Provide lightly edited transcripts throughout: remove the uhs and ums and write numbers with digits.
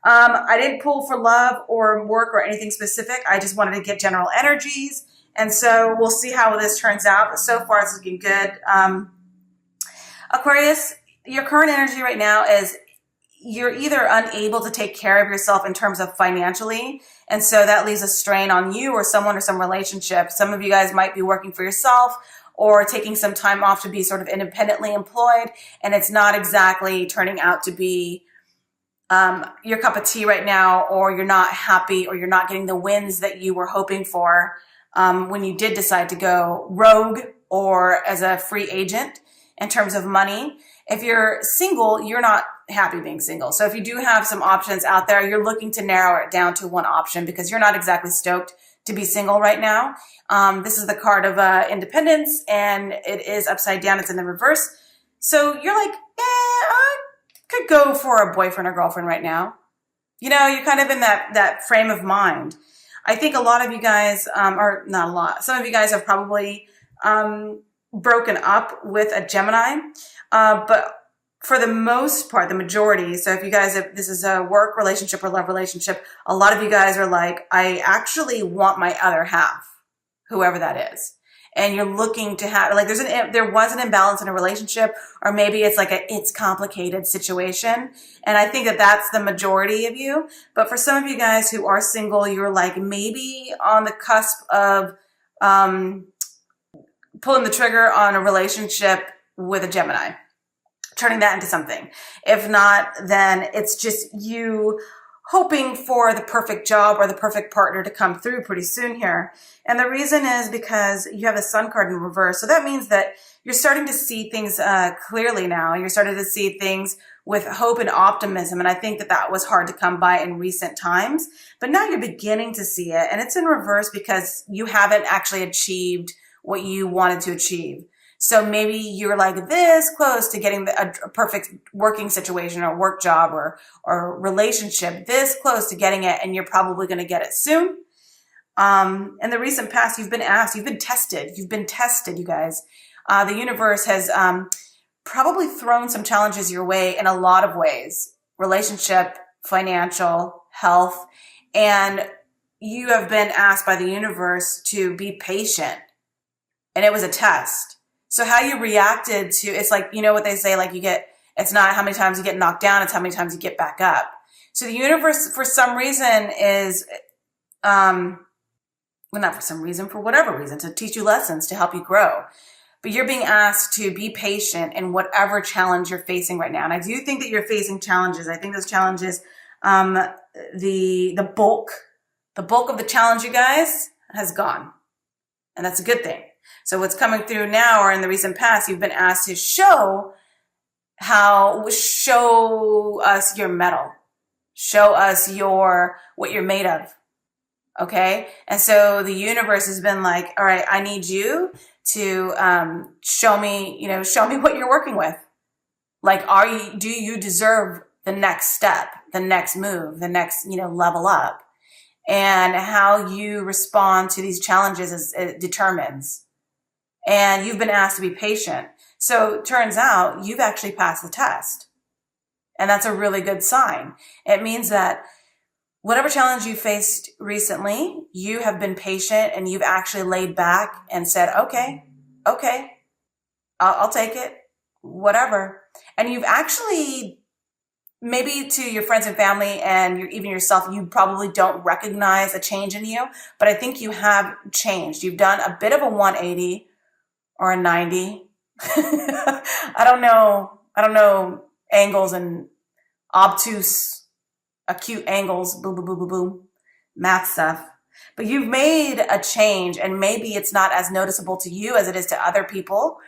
I didn't pull for love or work or anything specific. I just wanted to get general energies. And so we'll see how this turns out. But so far, it's looking good. Aquarius, your current energy right now is you're either unable to take care of yourself in terms of financially. And so that leaves a strain on you or someone or some relationship. Some of you guys might be working for yourself or taking some time off to be sort of independently employed. And it's not exactly turning out to be your cup of tea right now, or you're not happy, or you're not getting the wins that you were hoping for when you did decide to go rogue or as a free agent in terms of money. If you're single, you're not happy being single. So if you do have some options out there, you're looking to narrow it down to one option because you're not exactly stoked to be single right now. This is the card of independence, and it is upside down. It's in the reverse. So you're like, I could go for a boyfriend or girlfriend right now. You know, you're kind of in that frame of mind. I think a lot of you guys, or not a lot, some of you guys have probably broken up with a Gemini. But for the most part, the majority, so if you guys, if this is a work relationship or love relationship, a lot of you guys are like, I actually want my other half, whoever that is. And you're looking to have, like, there was an imbalance in a relationship, or maybe it's like it's complicated situation. And I think that that's the majority of you. But for some of you guys who are single, you're like maybe on the cusp of pulling the trigger on a relationship with a Gemini, turning that into something. If not, then it's just you hoping for the perfect job or the perfect partner to come through pretty soon here. And the reason is because you have the Sun card in reverse. So that means that you're starting to see things clearly now. You're starting to see things with hope and optimism. And I think that that was hard to come by in recent times. But now you're beginning to see it. And it's in reverse because you haven't actually achieved what you wanted to achieve. So maybe you're like this close to getting a perfect working situation or work job or relationship, this close to getting it, and you're probably going to get it soon. In the recent past, you've been asked, you've been tested, you guys. The universe has probably thrown some challenges your way in a lot of ways: relationship, financial, health, and you have been asked by the universe to be patient, and it was a test. So how you reacted to, it's like, you know what they say, like it's not how many times you get knocked down, it's how many times you get back up. So the universe, for some reason, is, well, not for some reason, for whatever reason, to teach you lessons, to help you grow. But you're being asked to be patient in whatever challenge you're facing right now. And I do think that you're facing challenges. I think those challenges, the bulk of the challenge, you guys, has gone. And that's a good thing. So what's coming through now, or in the recent past, you've been asked to show us your mettle, show us what you're made of. Okay. And so the universe has been like, all right, I need you to, show me what you're working with. Like, do you deserve the next step, the next move, the next, level up? And how you respond to these challenges it determines. And you've been asked to be patient. So it turns out you've actually passed the test. And that's a really good sign. It means that whatever challenge you faced recently, you have been patient and you've actually laid back and said, okay, I'll take it, whatever. And you've actually, maybe to your friends and family and even yourself, you probably don't recognize a change in you, but I think you have changed. You've done a bit of a 180 or a 90. I don't know angles and obtuse, acute angles, boom, boom, boom, boom, boom, math stuff. But you've made a change, and maybe it's not as noticeable to you as it is to other people.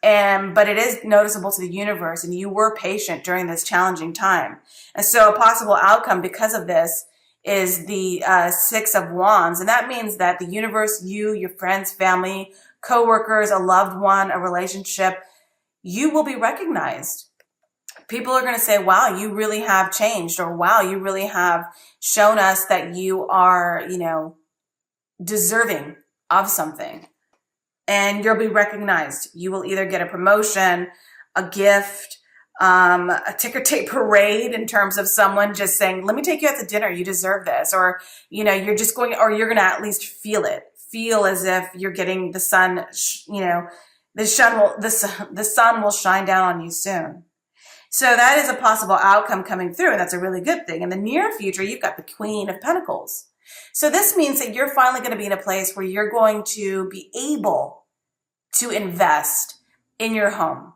But it is noticeable to the universe, and you were patient during this challenging time. And so a possible outcome because of this is the 6 of Wands. And that means that the universe, you, your friends, family, coworkers, a loved one, a relationship, you will be recognized. People are going to say, wow, you really have changed, or wow, you really have shown us that you are, deserving of something. And you'll be recognized. You will either get a promotion, a gift, a ticker tape parade in terms of someone just saying, let me take you out to dinner. You deserve this. Or, you know, you're just going, or you're going to at least feel it. Feel as if you're getting the sun, you know, the sun will shine down on you soon. So that is a possible outcome coming through, and that's a really good thing. In the near future, you've got the Queen of Pentacles. So this means that you're finally going to be in a place where you're going to be able to invest in your home,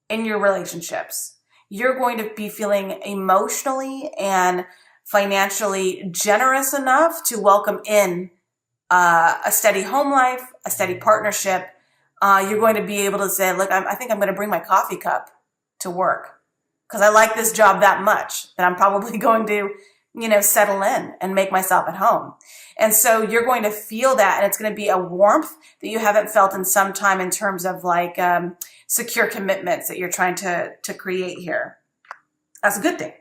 in your relationships. You're going to be feeling emotionally and financially generous enough to welcome in a steady home life, a steady partnership. You're going to be able to say, look, I think I'm going to bring my coffee cup to work because I like this job that much that I'm probably going to, you know, settle in and make myself at home. And so you're going to feel that, and it's going to be a warmth that you haven't felt in some time in terms of like secure commitments that you're trying to create here. That's a good thing.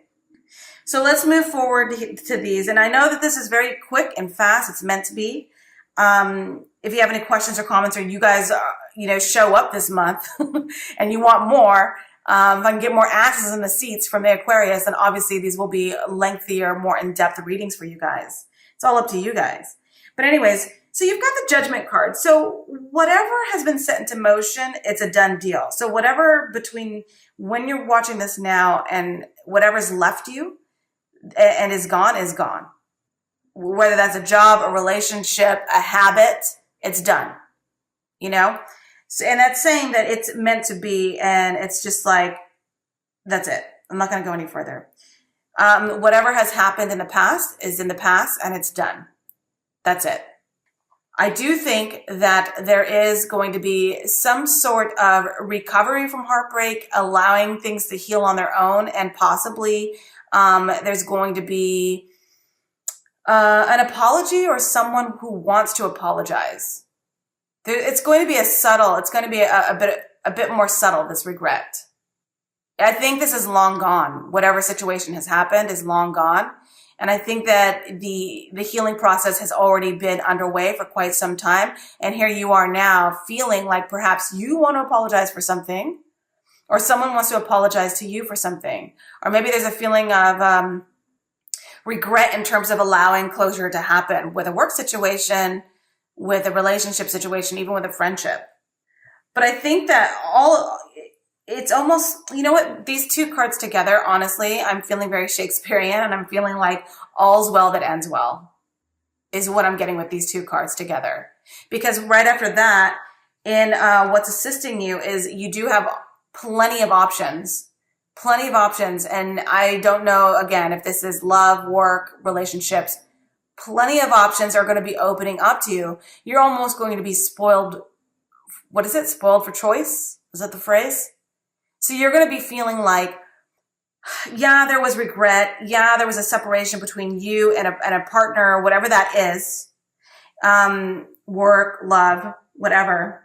So let's move forward to these. And I know that this is very quick and fast. It's meant to be. If you have any questions or comments, or you guys, you know, show up this month and you want more, if I can get more asses in the seats from the Aquarius, then obviously these will be lengthier, more in-depth readings for you guys. It's all up to you guys. But anyways, so you've got the Judgment card. So whatever has been set into motion, it's a done deal. So whatever between when you're watching this now and whatever's left you and is gone, whether that's a job, a relationship, a habit, it's done, you know? So, and that's saying that it's meant to be, and it's just like, that's it. I'm not going to go any further. Whatever has happened in the past is in the past, and it's done. That's it. I do think that there is going to be some sort of recovery from heartbreak, allowing things to heal on their own, and possibly there's going to be an apology or someone who wants to apologize. It's going to be it's going to be a bit more subtle, this regret. I think this is long gone. Whatever situation has happened is long gone. And I think that the healing process has already been underway for quite some time. And here you are now feeling like perhaps you want to apologize for something, or someone wants to apologize to you for something. Or maybe there's a feeling of regret in terms of allowing closure to happen with a work situation, with a relationship situation, even with a friendship. But I think that it's almost, you know what, these two cards together, honestly, I'm feeling very Shakespearean, and I'm feeling like all's well that ends well is what I'm getting with these two cards together. Because right after that, in what's assisting you is you do have plenty of options. And I don't know, again, if this is love, work, relationships, plenty of options are going to be opening up to you. You're almost going to be spoiled. What is it? Spoiled for choice? Is that the phrase? So you're going to be feeling like, yeah, there was regret. Yeah, there was a separation between you and a partner, whatever that is. Work, love, whatever.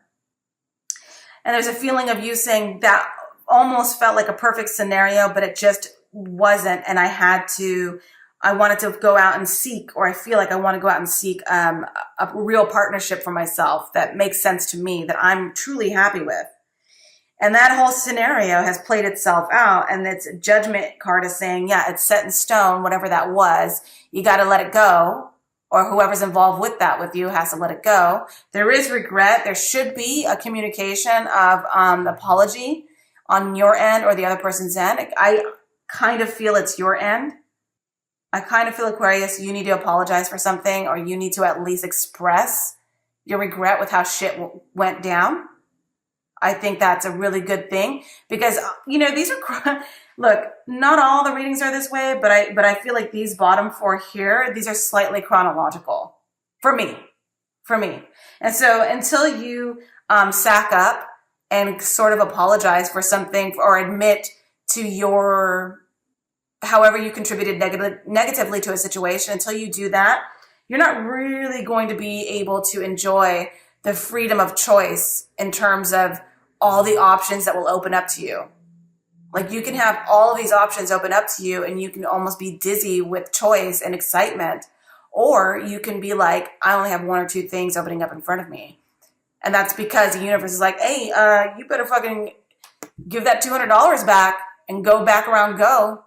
And there's a feeling of you saying that almost felt like a perfect scenario, but it just wasn't. And I wanted to go out and seek, or I feel like I want to go out and seek a real partnership for myself that makes sense to me, that I'm truly happy with. And that whole scenario has played itself out, and its Judgment card is saying, yeah, it's set in stone, whatever that was. You got to let it go, or whoever's involved with that with you has to let it go. There is regret. There should be a communication of apology on your end or the other person's end. I kind of feel it's your end. I kind of feel, Aquarius, you need to apologize for something, or you need to at least express your regret with how shit went down. I think that's a really good thing, because, you know, these are, look, not all the readings are this way, but I feel like these bottom four here, these are slightly chronological for me. And so until you sack up and sort of apologize for something, or admit to however you contributed negatively to a situation, until you do that, you're not really going to be able to enjoy the freedom of choice in terms of all the options that will open up to you. Like, you can have all of these options open up to you, and you can almost be dizzy with choice and excitement. Or you can be like, I only have one or two things opening up in front of me. And that's because the universe is like, hey, you better fucking give that $200 back and go back around, go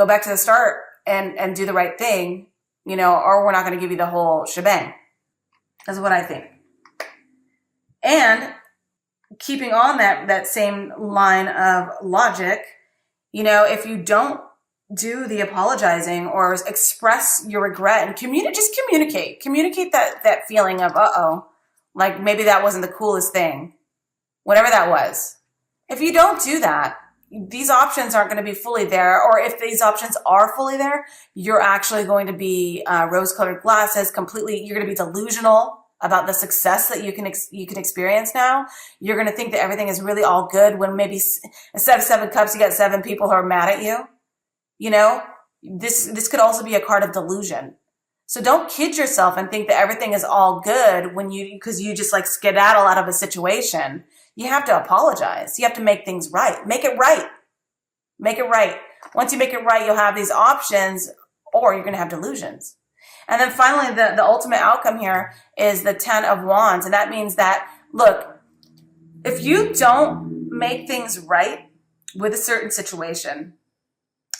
back to the start and do the right thing, you know, or we're not going to give you the whole shebang. That's what I think. And keeping on that same line of logic, you know, if you don't do the apologizing or express your regret and just communicate that feeling of, like maybe that wasn't the coolest thing, whatever that was. If you don't do that, these options aren't going to be fully there. Or if these options are fully there, you're actually going to be rose-colored glasses, completely, you're going to be delusional about the success that you can experience now. You're going to think that everything is really all good when maybe instead of 7 cups, you got 7 people who are mad at you. You know, this could also be a card of delusion. So don't kid yourself and think that everything is all good because you just like skedaddle out of a situation. You have to apologize. You have to make things right. Make it right. Make it right. Once you make it right, you'll have these options, or you're going to have delusions. And then finally, the ultimate outcome here is the 10 of Wands. And that means that, look, if you don't make things right with a certain situation,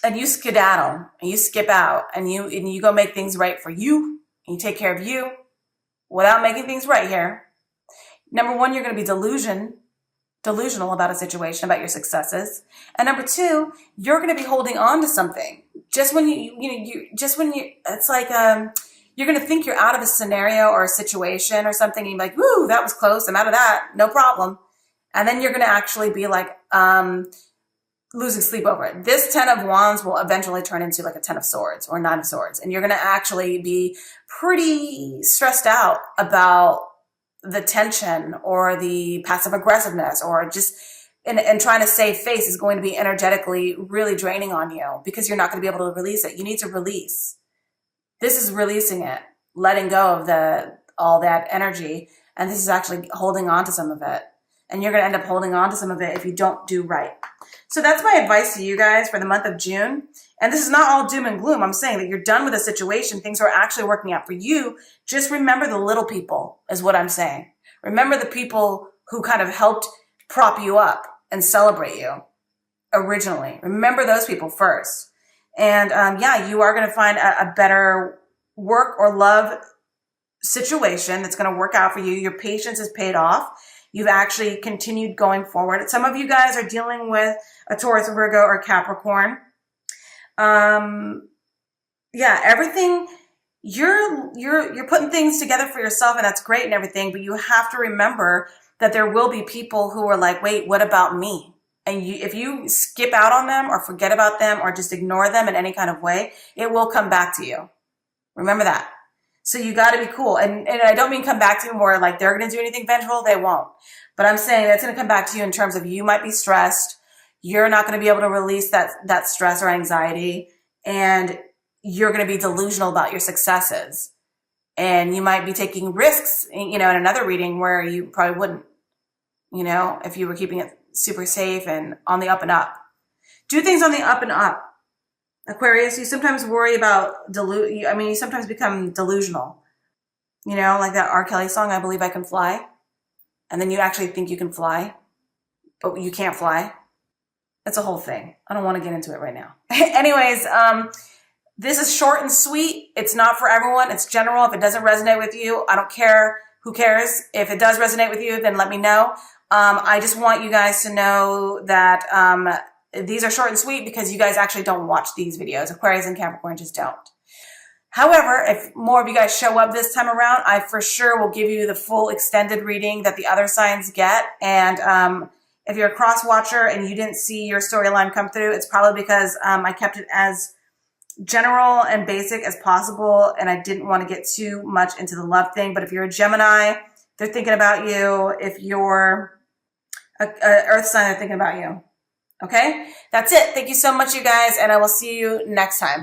and you skedaddle, and you skip out, and you go make things right for you, and you take care of you, without making things right here, number one, you're going to be delusional about a situation, about your successes. And number two, you're going to be holding on to something. It's like, you're going to think you're out of a scenario or a situation or something. And you're like, woo, that was close. I'm out of that. No problem. And then you're going to actually be like, losing sleep over it. This 10 of Wands will eventually turn into like a 10 of Swords or 9 of Swords. And you're going to actually be pretty stressed out about the tension or the passive aggressiveness or just and trying to save face is going to be energetically really draining on you because you're not going to be able to release it. You need to release. This is releasing it, letting go of all that energy. And this is actually holding on to some of it. And you're going to end up holding on to some of it if you don't do right. So that's my advice to you guys for the month of June. And this is not all doom and gloom. I'm saying that you're done with a situation. Things are actually working out for you. Just remember the little people is what I'm saying. Remember the people who kind of helped prop you up and celebrate you originally. Remember those people first. And you are going to find a better work or love situation that's going to work out for you. Your patience is paid off. You've actually continued going forward. Some of you guys are dealing with a Taurus, Virgo, or Capricorn. Everything, you're putting things together for yourself, and that's great and everything, but you have to remember that there will be people who are like, wait, what about me? And if you skip out on them or forget about them or just ignore them in any kind of way, it will come back to you. Remember that. So you got to be cool. And I don't mean come back to them where like they're going to do anything vengeful. They won't. But I'm saying that's going to come back to you in terms of you might be stressed. You're not going to be able to release that stress or anxiety. And you're going to be delusional about your successes. And you might be taking risks, in another reading where you probably wouldn't, if you were keeping it super safe and on the up and up. Do things on the up and up. Aquarius, you sometimes worry about you sometimes become delusional. Like that R. Kelly song, I Believe I Can Fly. And then you actually think you can fly, but you can't fly. That's a whole thing. I don't want to get into it right now. Anyways, this is short and sweet. It's not for everyone. It's general. If it doesn't resonate with you, I don't care. Who cares? If it does resonate with you, then let me know. I just want you guys to know that these are short and sweet because you guys actually don't watch these videos. Aquarius and Capricorn just don't. However, if more of you guys show up this time around, I for sure will give you the full extended reading that the other signs get. And if you're a cross watcher and you didn't see your storyline come through, it's probably because I kept it as general and basic as possible, and I didn't want to get too much into the love thing. But if you're a Gemini, they're thinking about you. If you're a Earth sign, they're thinking about you. Okay? That's it. Thank you so much, you guys, and I will see you next time.